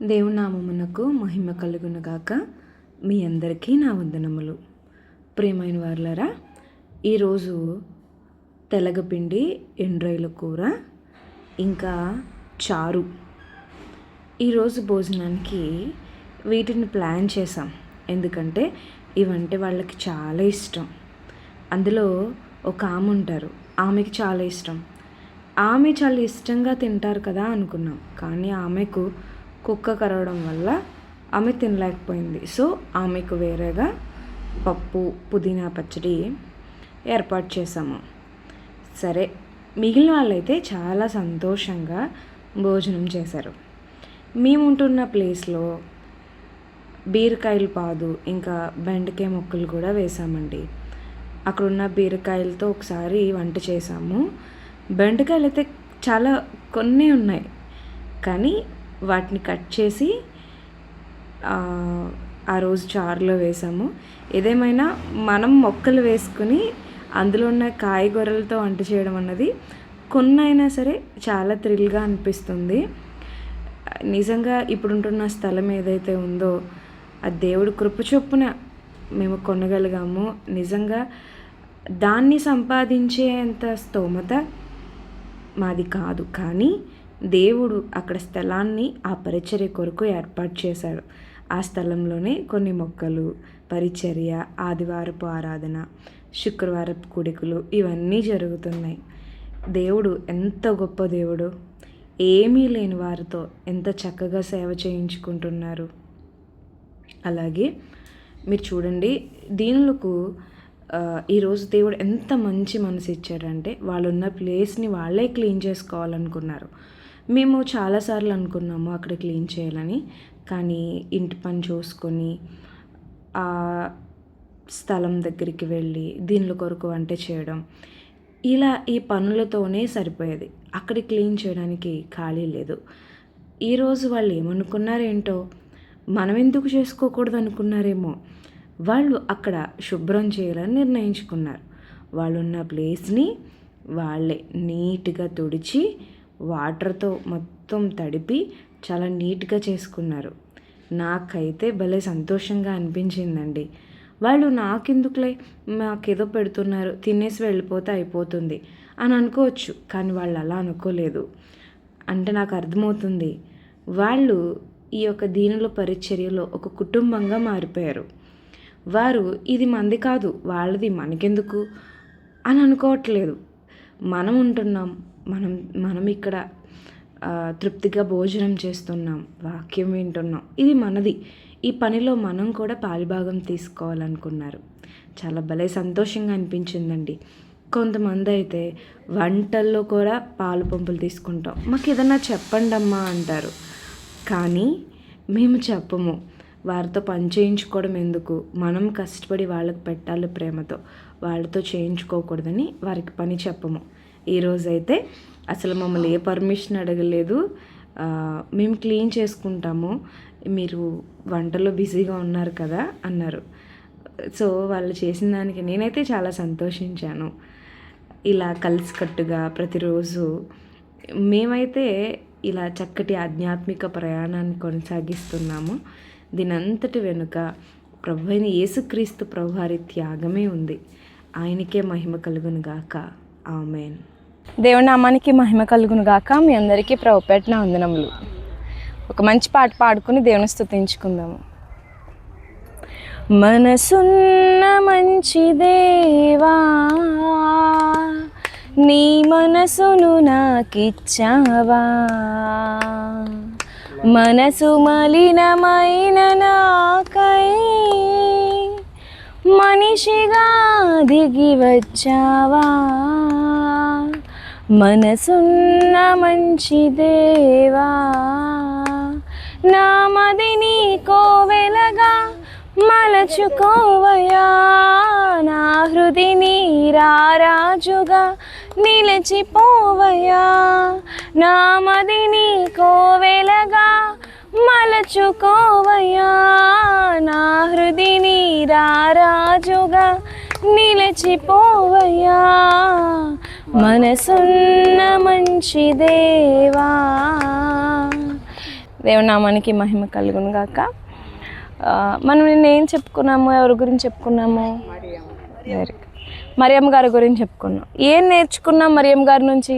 దేవుని నామమునకు మహిమ కలుగునుగాక. మీ అందరికీ నా వందనములు. ప్రియమైన వారులారా, ఈరోజు తెలగపిండి, ఎండ్రాయిల కూర, ఇంకా చారు. ఈరోజు భోజనానికి వీటిని ప్లాన్ చేసాం. ఎందుకంటే ఇవంటే వాళ్ళకి చాలా ఇష్టం. అందులో ఒక ఆమె ఉంటారు, ఆమెకి చాలా ఇష్టం. ఆమె చాలా ఇష్టంగా తింటారు కదా అనుకున్నాం. కానీ ఆమెకు కుక్క కరవడం వల్ల ఆమె తినలేకపోయింది. సో ఆమెకు వేరేగా పప్పు, పుదీనా పచ్చడి ఏర్పాటు చేసాము. సరే, మిగిలిన వాళ్ళైతే చాలా సంతోషంగా భోజనం చేశారు. మేము ఉంటున్న ప్లేస్లో బీరకాయలు పాదు, ఇంకా బెండకాయ ముక్కలు కూడా వేసామండి. అక్కడున్న బీరకాయలతో ఒకసారి వంట చేసాము. బెండకాయలు అయితే చాలా కొన్ని ఉన్నాయి, కానీ వాటిని కట్ చేసి ఆ రోజు చారులో వేసాము. ఏదేమైనా మనం మొక్కలు వేసుకుని అందులో ఉన్న కాయగూరలతో వంట చేయడం అన్నది కొన్నైనా సరే చాలా థ్రిల్గా అనిపిస్తుంది. నిజంగా ఇప్పుడుంటున్న స్థలం ఏదైతే ఉందో ఆ దేవుడు కృప చొప్పున మేము కొనగలిగాము. నిజంగా దాన్ని సంపాదించేంత స్తోమత మాది కాదు, కానీ దేవుడు అక్కడ స్థలాన్ని ఆ పరిచర్య కొరకు ఏర్పాటు చేశాడు. ఆ స్థలంలోనే కొన్ని మొక్కలు, పరిచర్య, ఆదివారపు ఆరాధన, శుక్రవారపు కూడికలు ఇవన్నీ జరుగుతున్నాయి. దేవుడు ఎంత గొప్ప దేవుడు! ఏమీ లేని వారితో ఎంత చక్కగా సేవ చేయించుకుంటున్నారు. అలాగే మీరు చూడండి, దీనులకు ఈరోజు దేవుడు ఎంత మంచి మనసు ఇచ్చాడంటే వాళ్ళున్న ప్లేస్ని వాళ్ళే క్లీన్ చేసుకోవాలనుకున్నారు. మేము చాలాసార్లు అనుకున్నాము అక్కడ క్లీన్ చేయాలని, కానీ ఇంటి పని చూసుకొని ఆ స్థలం దగ్గరికి వెళ్ళి దీనిల కొరకు వంట చేయడం, ఇలా ఈ పనులతోనే సరిపోయేది. అక్కడ క్లీన్ చేయడానికి ఖాళీ లేదు. ఈరోజు వాళ్ళు ఏమనుకున్నారేంటో, మనం ఎందుకు చేసుకోకూడదు అనుకున్నారేమో. వాళ్ళు అక్కడ శుభ్రం చేయాలని నిర్ణయించుకున్నారు. వాళ్ళున్న ప్లేస్ని వాళ్ళే నీట్గా తుడిచి వాటర్తో మొత్తం తడిపి చాలా నీట్గా చేసుకున్నారు. నాకైతే భలే సంతోషంగా అనిపించిందండి. వాళ్ళు నాకెందుకులే, మాకేదో పెడుతున్నారు, తినేసి వెళ్ళిపోతే అయిపోతుంది అని అనుకోవచ్చు, కానీ వాళ్ళు అలా అనుకోలేదు. అంటే నాకు అర్థమవుతుంది, వాళ్ళు ఈ యొక్క దీనుల పరిచర్యలో ఒక కుటుంబంగా మారిపోయారు. వారు ఇది మంది కాదు, వాళ్ళది మనకెందుకు అని అనుకోవట్లేదు. మనం ఉంటున్నాం, మనం ఇక్కడ తృప్తిగా భోజనం చేస్తున్నాం, వాక్యం వింటున్నాం, ఇది మనది, ఈ పనిలో మనం కూడా పాలుభాగం తీసుకోవాలనుకున్నారు. చాలా భలే సంతోషంగా అనిపించిందండి. కొంతమంది అయితే వంటల్లో కూడా పాలు పంపులు తీసుకుంటాం, మాకు ఏదన్నా చెప్పండి అమ్మా అంటారు. కానీ మేము చెప్పము. వారితో పని చేయించుకోవడం ఎందుకు, మనం కష్టపడి వాళ్ళకి పెట్టాలి ప్రేమతో, వాళ్ళతో చేయించుకోకూడదని వారికి పని చెప్పము. ఈరోజైతే అసలు మమ్మల్ని ఏ పర్మిషన్ అడగలేదు. మేము క్లీన్ చేసుకుంటాము, మీరు వంటలో బిజీగా ఉన్నారు కదా అన్నారు. సో వాళ్ళు చేసిన దానికి నేనైతే చాలా సంతోషించాను. ఇలా కలిసికట్టుగా ప్రతిరోజు మేమైతే ఇలా చక్కటి ఆధ్యాత్మిక ప్రయాణాన్ని కొనసాగిస్తున్నాము. దీనంతటి వెనుక ప్రభు అయిన యేసుక్రీస్తు ప్రభువారి త్యాగమే ఉంది. ఆయనకే మహిమ కలుగును గాక. ఆమేన్. దేవుని నామానికి మహిమ కలుగును గాక. మీ అందరికీ ప్రభుపేట నా వందనములు. ఒక మంచి పాట పాడుకుని దేవుని స్తుతించుకుందాము. మనసున్న మంచి దేవా, నీ మనసును నాకిచ్చావా, మనసు మలినమైన నాకై మనిషిగా దిగి వచ్చావా, మనసున్న మంచి దేవా, నా మదిని కోవెలగా మలచుకోవయా, నా హృదిని రారాజుగా నిలిచిపోవయా, నా మదిని కోవెలగా మలచుకోవయా, నా హృదిని రారాజుగా నిలిచిపోవయా, మనసున్న మంచి దేవా, దేవుని నామానికి మహిమ కలుగును గాక. మనం నిన్న ఏం చెప్పుకున్నాము, ఎవరి గురించి చెప్పుకున్నాము? Very good. మరియమ్మ గారి గురించి చెప్పుకున్నాం. ఏం నేర్చుకున్నాం మరియమ్మ గారి నుంచి?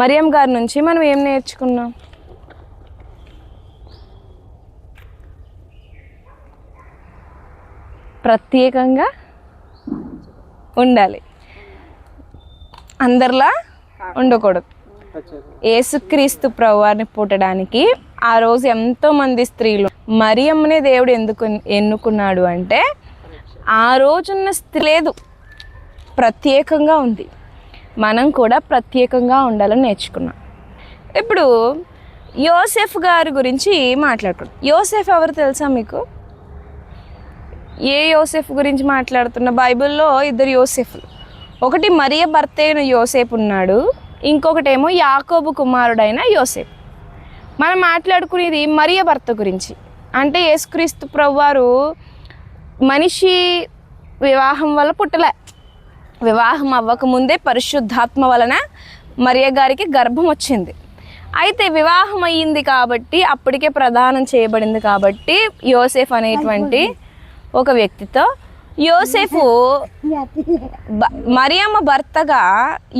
మరియమ్మ గారి నుంచి మనం ఏం నేర్చుకున్నాం? ప్రత్యేకంగా ఉండాలి, అందరిలా ఉండకూడదు. యేసుక్రీస్తు ప్రభువారిని పుట్టడానికి ఆ రోజు ఎంతోమంది స్త్రీలు, మరియమ్మనే దేవుడు ఎందుకు ఎన్నుకున్నాడు అంటే ఆ రోజున్న స్త్రీ లేదు, ప్రత్యేకంగా ఉంది. మనం కూడా ప్రత్యేకంగా ఉండాలని నేర్చుకున్నాం. ఇప్పుడు యోసేఫ్ గారి గురించి మాట్లాడుకున్నాం. యోసేఫ్ ఎవరు తెలుసా మీకు? ఏ యోసేఫ్ గురించి మాట్లాడుతున్న? బైబిల్లో ఇద్దరు యోసేఫ్లు, ఒకటి మరియ భర్త అయిన యోసేఫ్ ఉన్నాడు, ఇంకొకటేమో యాకోబు కుమారుడైన యోసేఫ్. మనం మాట్లాడుకునేది మరియ భర్త గురించి. అంటే యేసుక్రీస్తు ప్రభువారు మనిషి వివాహం వల్ల పుట్టలే, వివాహం అవ్వకముందే పరిశుద్ధాత్మ వలన మరియ గారికి గర్భం వచ్చింది. అయితే వివాహం అయ్యింది కాబట్టి, అప్పటికే ప్రదానం చేయబడింది కాబట్టి యోసేఫ్ అనేటువంటి ఒక వ్యక్తితో, యోసేఫు మరియమ్మ భర్తగా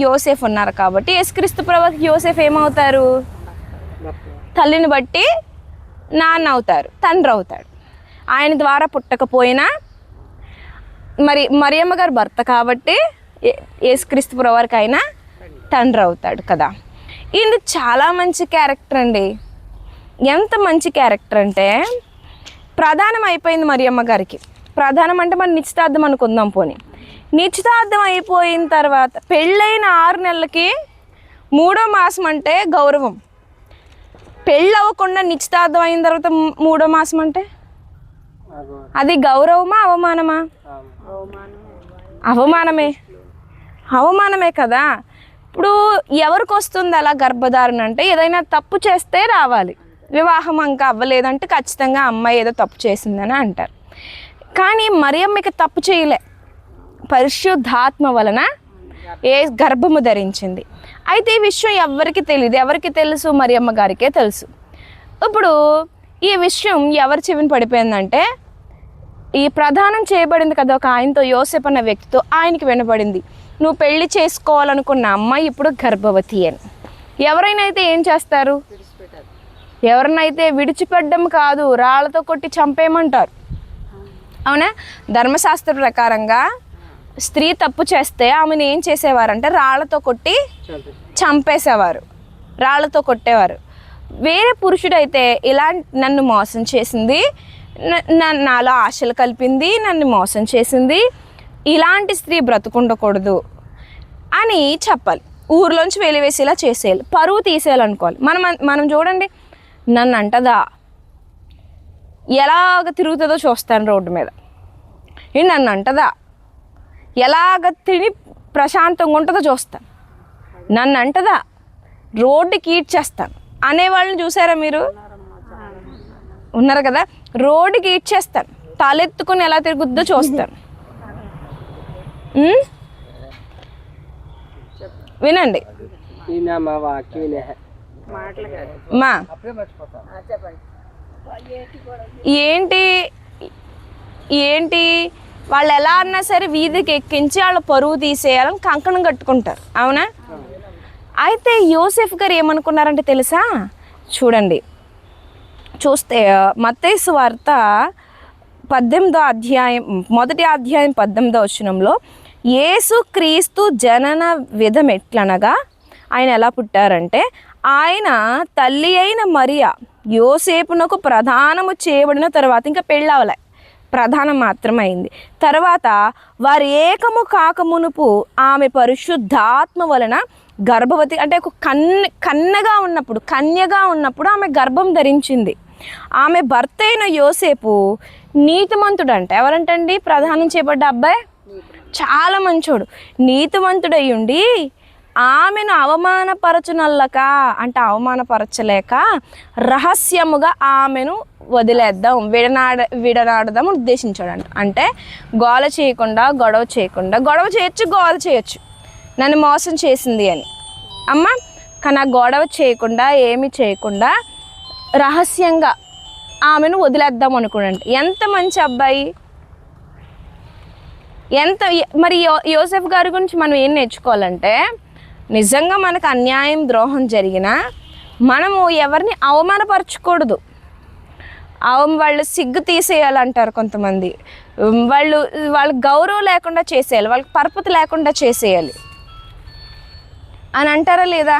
యోసేఫ్ ఉన్నారు కాబట్టి యేసుక్రీస్తు ప్రభువుకి యోసేఫ్ ఏమవుతారు? తల్లిని బట్టి నాన్న అవుతారు, తండ్రి అవుతాడు. ఆయన ద్వారా పుట్టకపోయినా మరియమ్మ గారు భర్త కాబట్టి యేసుక్రీస్తు ప్రభువుకి అయినా తండ్రి అవుతాడు కదా. ఇది చాలా మంచి క్యారెక్టర్ అండి. ఎంత మంచి క్యారెక్టర్ అంటే, ప్రధానం అయిపోయింది మరియమ్మ గారికి. ప్రధానం అంటే మన నిశ్చితార్థం అనుకుందాం. పోనీ నిశ్చితార్థం అయిపోయిన తర్వాత పెళ్ళైన 6 నెలలకి 3వ మాసం అంటే గౌరవం. పెళ్ళి అవ్వకుండా నిశ్చితార్థం అయిన తర్వాత 3వ మాసం అంటే అది గౌరవమా అవమానమా? అవమానమే, అవమానమే కదా. ఇప్పుడు ఎవరికి వస్తుంది అలా గర్భధారణ అంటే? ఏదైనా తప్పు చేస్తే రావాలి. వివాహం ఇంకా అవ్వలేదంటే ఖచ్చితంగా అమ్మాయి ఏదో తప్పు చేసిందని అంటారు. కానీ మరియమ్మకి తప్పు చేయలే, పరిశుద్ధాత్మ వలన గర్భము ధరించింది. అయితే ఈ విషయం ఎవరికి తెలియదు. ఎవరికి తెలుసు? మరియమ్మ గారికే తెలుసు. ఇప్పుడు ఈ విషయం ఎవరి చెవిని పడిపోయిందంటే, ఈ ప్రదానం చేయబడింది కదా ఒక ఆయనతో, యోసేపు అన్న వ్యక్తితో, ఆయనకి వినపడింది, నువ్వు పెళ్లి చేసుకోవాలనుకున్న అమ్మాయి ఇప్పుడు గర్భవతి అని. ఎవరైనా అయితే ఏం చేస్తారు? ఎవరినైతే విడిచిపెట్టడం కాదు, రాళ్లతో కొట్టి చంపేయమంటారు. అవునా? ధర్మశాస్త్ర ప్రకారంగా స్త్రీ తప్పు చేస్తే ఆమెను ఏం చేసేవారంటే రాళ్లతో కొట్టి చంపేసేవారు, రాళ్లతో కొట్టేవారు. వేరే పురుషుడైతే ఇలా నన్ను మోసం చేసింది, నాలో ఆశలు కలిపింది, నన్ను మోసం చేసింది, ఇలాంటి స్త్రీ బ్రతుకుండకూడదు అని చెప్పాలి. ఊర్లోంచి వెలివేసేలా చేసేయాలి, పరువు తీసేయాలనుకోవాలి. మనం చూడండి, నన్ను అంటదా, ఎలాగ తిరుగుతుందో చూస్తాను రోడ్డు మీద, నన్ను అంటదా, ఎలాగ తిని ప్రశాంతంగా ఉంటుందో చూస్తాను, నన్ను అంటదా, రోడ్డుకి ఈడ్చేస్తాను అనేవాళ్ళని చూసారా మీరు? ఉన్నారు కదా. రోడ్డుకి ఈడ్చేస్తాను, తలెత్తుకుని ఎలా తిరుగుద్దో చూస్తాను. వినండి మా ఏంటి ఏంటి వాళ్ళు ఎలా అన్నా సరే వీధికి ఎక్కించి వాళ్ళ పరువు తీసేయాలని కంకణం కట్టుకుంటారు. అవునా? అయితే యోసేఫ్ గారు ఏమనుకున్నారంటే తెలుసా? చూడండి, చూస్తే మత్తయి సువార్త 18వ అధ్యాయం 18వ వచనంలో యేసు క్రీస్తు జనన విధం ఎట్లనగా, ఆయన ఎలా పుట్టారంటే, ఆయన తల్లి అయిన మరియా యోసేపునకు ప్రదానము చేయబడిన తర్వాత, ఇంకా పెళ్ళవలే, ప్రధానం మాత్రమైంది. తర్వాత వారు ఏకము కాకమునుపు ఆమె పరిశుద్ధాత్మ వలన గర్భవతి, అంటే ఒక కన్యగా ఉన్నప్పుడు ఆమె గర్భం ధరించింది. ఆమె భర్త అయిన యోసేపు నీతిమంతుడంట. ఎవరంటండి? ప్రదానం చేయబడ్డ అబ్బాయి చాలా మంచోడు, నీతిమంతుడయ్యుండి ఆమెను అవమానపరచునల్లక, అంటే అవమానపరచలేక రహస్యముగా ఆమెను వదిలేద్దాం, విడనాడదాం ఉద్దేశించాడంట. అంటే గోల చేయకుండా, గొడవ చేయొచ్చు, గోల చేయొచ్చు, నన్ను మోసం చేసింది అని. అమ్మ కానీ ఆ గొడవ చేయకుండా ఏమి చేయకుండా రహస్యంగా ఆమెను వదిలేద్దాం అనుకున్నాడు. ఎంత మంచి అబ్బాయి! మరి యోసెఫ్ గారి గురించి మనం ఏం నేర్చుకోవాలంటే, నిజంగా మనకు అన్యాయం ద్రోహం జరిగినా మనము ఎవరిని అవమానపరచకూడదు. వాళ్ళు సిగ్గు తీసేయాలంటారు కొంతమంది. వాళ్ళ గౌరవం లేకుండా చేసేయాలి, వాళ్ళకి పరపతి లేకుండా చేసేయాలి అని అంటారా లేదా?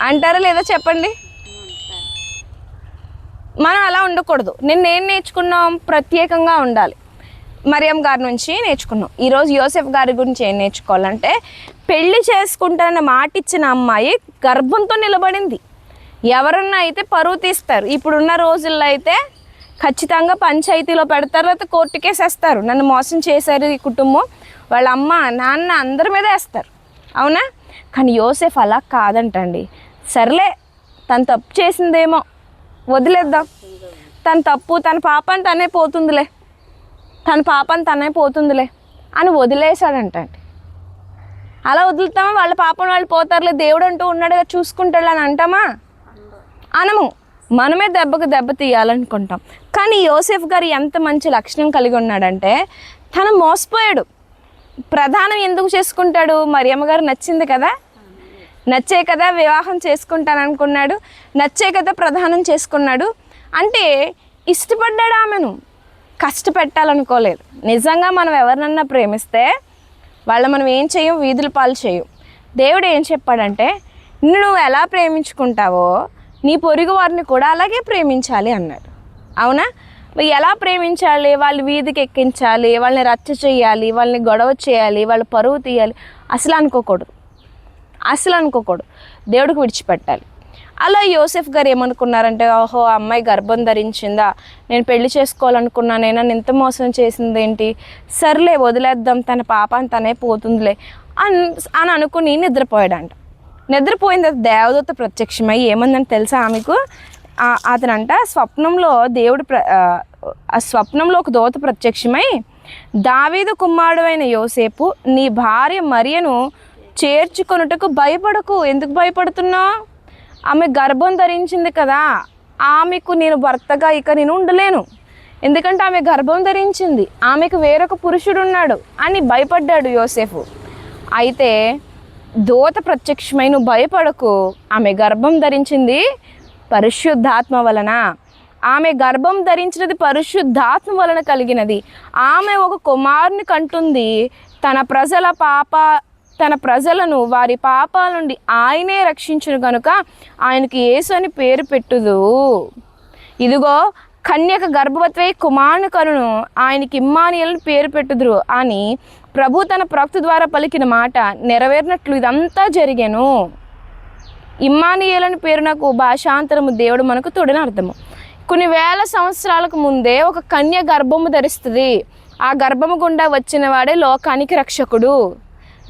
అంటారా లేదా చెప్పండి. మనం అలా ఉండకూడదు. నిన్నేం నేర్చుకున్నాం? ప్రత్యేకంగా ఉండాలి. మరియం గారి నుంచి నేర్చుకున్నాం. ఈరోజు యోసెఫ్ గారి గురించి ఏం నేర్చుకోవాలంటే, పెళ్లి చేసుకుంటానన్న మాట ఇచ్చిన అమ్మాయి గర్భంతో నిలబడింది. ఎవరన్నా అయితే పరువు తీస్తారు. ఇప్పుడున్న రోజుల్లో అయితే ఖచ్చితంగా పంచాయతీలో పెడతారు, లేకపోతే కోర్టు కేసు వేస్తారు. నన్ను మోసం చేశారు ఈ కుటుంబం, వాళ్ళ అమ్మ నాన్న అందరి మీద వేస్తారు, అవునా? కానీ యోసెఫ్ అలా కాదంటండి. సర్లే, తను తప్పు చేసిందేమో, వదిలేద్దాం, తన తప్పు తన పాపని తనే పోతుందిలే అని వదిలేశాడంటండి. అలా వదులుతామా? వాళ్ళ పాపం వాళ్ళు పోతారులే, దేవుడు అంటూ ఉన్నాడుగా చూసుకుంటాడు అని అంటామా? అనము. మనమే దెబ్బ తీయాలనుకుంటాం. కానీ యోసెఫ్ గారు ఎంత మంచి లక్షణం కలిగి ఉన్నాడంటే, తను మోసపోయాడు. ప్రధానం ఎందుకు చేసుకుంటాడు? మరియమ్మ గారు నచ్చింది కదా, నచ్చే కదా వివాహం చేసుకుంటాను అనుకున్నాడు, నచ్చే కదా ప్రధానం చేసుకున్నాడు. అంటే ఇష్టపడ్డాడు ఆమెను, కష్టపెట్టాలనుకోలేదు. నిజంగా మనం ఎవరినన్నా ప్రేమిస్తే మనం ఏం చేయం? వీధుల పాలు చేయం. దేవుడు ఏం చెప్పాడంటే, నువ్వు ఎలా ప్రేమించుకుంటావో నీ పొరుగు వారిని కూడా అలాగే ప్రేమించాలి అన్నాడు. అవునా? ఎలా ప్రేమించాలి? వాళ్ళు వీధికి ఎక్కించాలి, వాళ్ళని రచ్చ చేయాలి, వాళ్ళని గొడవ చేయాలి, వాళ్ళ పరువు తీయాలి అసలు అనుకోకూడదు. దేవుడికి విడిచిపెట్టాలి. అలా యోసెఫ్ గారు ఏమనుకున్నారంటే, ఓహో అమ్మాయి గర్భం ధరించిందా, నేను పెళ్లి చేసుకోవాలనుకున్నాను, నన్ను ఇంత మోసం చేసింది ఏంటి, సర్లే వదిలేద్దాం, తన పాపాన్ని తనే పోతుందిలే అని అనుకుని నిద్రపోయాడంట. నిద్రపోయిన తర్వాత దేవదూత ప్రత్యక్షమై ఏమందని తెలుసా ఆమెకు? అతనంట స్వప్నంలో స్వప్నంలో ఒక దూత ప్రత్యక్షమై, దావీదు కుమారుడు అయిన యోసేపు, నీ భార్య మరియను చేర్చుకొనుటకు భయపడకు. ఎందుకు భయపడుతున్నావు? ఆమె గర్భం ధరించింది కదా, ఆమెకు నేను భర్తగా ఇక నేను ఉండలేను, ఎందుకంటే ఆమె గర్భం ధరించింది, ఆమెకు వేరొక పురుషుడు ఉన్నాడు అని భయపడ్డాడు యోసేపు. అయితే దూత ప్రత్యక్షమై, నువ్వు భయపడకు, ఆమె గర్భం ధరించింది పరిశుద్ధాత్మ వలన, ఆమె గర్భం ధరించినది పరిశుద్ధాత్మ వలన కలిగినది, ఆమె ఒక కుమారుని కంటుంది, తన ప్రజలను వారి పాపాల నుండి ఆయనే రక్షించును గనుక ఆయనకి యేసు అని పేరు పెట్టుదు. ఇదిగో కన్యక గర్భవతి కుమారుని కనును, ఆయనకి ఇమ్మానుయేలు పేరు పెట్టుదురు అని ప్రభు తన ప్రవక్త ద్వారా పలికిన మాట నెరవేరినట్లు ఇదంతా జరిగెను. ఇమ్మానుయేలు పేరు నాకు భాషాంతరము దేవుడు మనకు తోడని అర్థము. కొన్ని వేల సంవత్సరాలకు ముందే ఒక కన్య గర్భము ధరిస్తుంది. ఆ గర్భము గుండా వచ్చిన వాడే లోకానికి రక్షకుడు,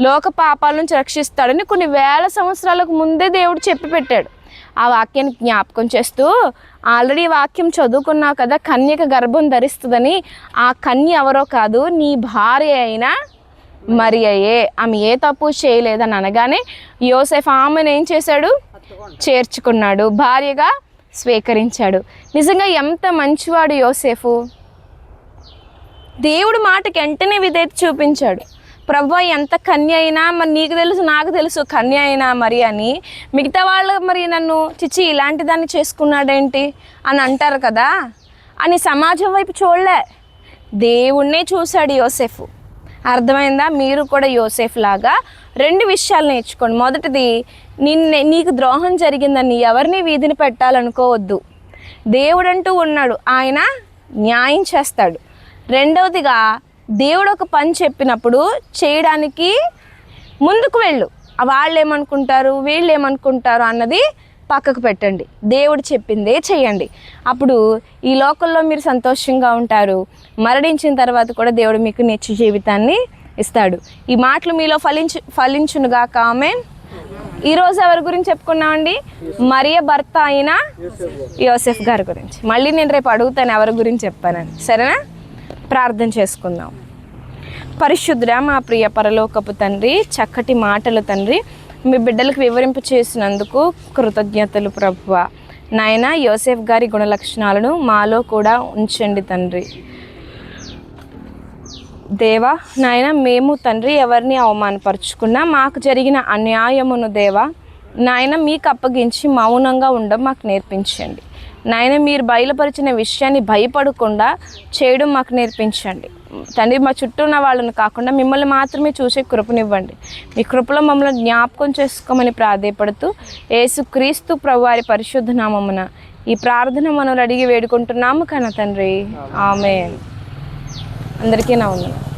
లోక పాపాల నుంచి రక్షిస్తాడని కొన్ని వేల సంవత్సరాలకు ముందే దేవుడు చెప్పి పెట్టాడు. ఆ వాక్యాన్ని జ్ఞాపకం చేస్తూ, ఆల్రెడీ వాక్యం చదువుకున్నావు కదా, కన్యక గర్భం ధరిస్తుందని. ఆ కన్య ఎవరో కాదు, నీ భార్య అయిన మరియయే. ఆమె ఏ తప్పు చేయలేదని అనగానే యోసేఫ్ ఆమెను ఏం చేశాడు? చేర్చుకున్నాడు, భార్యగా స్వీకరించాడు. నిజంగా ఎంత మంచివాడు యోసేఫు. దేవుడు మాటకి వెంటనే విధేయత చూపించాడు. ప్రభు ఎంత కన్య అయినా మరి నీకు తెలుసు నాకు తెలుసు కన్య అయినా మరి అని, మిగతా వాళ్ళు మరి నన్ను చిచ్చి ఇలాంటి దాన్ని చేసుకున్నాడేంటి అని అంటారు కదా అని సమాజం వైపు చూడలే, దేవుణ్ణే చూశాడు యోసేఫు. అర్థమైందా? మీరు కూడా యోసేఫ్ లాగా 2 విషయాలు నేర్చుకోండి. మొదటిది, నీకు ద్రోహం జరిగిందని ఎవరిని వీధిని పెట్టాలనుకోవద్దు. దేవుడంటూ ఉన్నాడు, ఆయన న్యాయం చేస్తాడు. రెండవదిగా, దేవుడు ఒక పని చెప్పినప్పుడు చేయడానికి ముందుకు వెళ్ళు. వాళ్ళు ఏమనుకుంటారు వీళ్ళు ఏమనుకుంటారు అన్నది పక్కకు పెట్టండి, దేవుడు చెప్పిందే చేయండి. అప్పుడు ఈ లోకంలో మీరు సంతోషంగా ఉంటారు, మరణించిన తర్వాత కూడా దేవుడు మీకు నిత్య జీవితాన్ని ఇస్తాడు. ఈ మాటలు మీలో ఫలించునుగాక. ఆమేన్. ఈరోజు ఎవరి గురించి చెప్పుకున్నామండి? మరియ భర్త అయిన యోసెఫ్ గారి గురించి. మళ్ళీ నేను రేపు అడుగుతాను ఎవరి గురించి చెప్పానని, సరేనా? ప్రార్థన చేసుకుందాం. పరిశుద్ధుడా మా ప్రియ పరలోకపు తండ్రి, చక్కటి మాటలు తండ్రి మీ బిడ్డలకు వివరింప చేసినందుకు కృతజ్ఞతలు ప్రభువా. నాయన యోసేఫ్ గారి గుణలక్షణాలను మాలో కూడా ఉంచండి తండ్రి. దేవా నాయన మేము తండ్రి ఎవరిని అవమానపరుచుకున్నా మాకు జరిగిన అన్యాయమును దేవా నాయన మీకు అప్పగించి మౌనంగా ఉండడం మాకు నేర్పించండి. నాయన మీరు బయలుపరిచిన విషయాన్ని భయపడకుండా చేయడం మాకు నేర్పించండి తండ్రి. మా చుట్టూ ఉన్న వాళ్ళను కాకుండా మిమ్మల్ని మాత్రమే చూసే కృపనివ్వండి. మీ కృపలో మమ్మల్ని జ్ఞాపకం చేసుకోమని ప్రాధేయపడుతూ యేసుక్రీస్తు ప్రభువారి పరిశుద్ధ నామమున ఈ ప్రార్థన మనం అడిగి వేడుకుంటున్నాము కన్న తండ్రి. ఆమేన్. అందరికీ నా వందనాలు.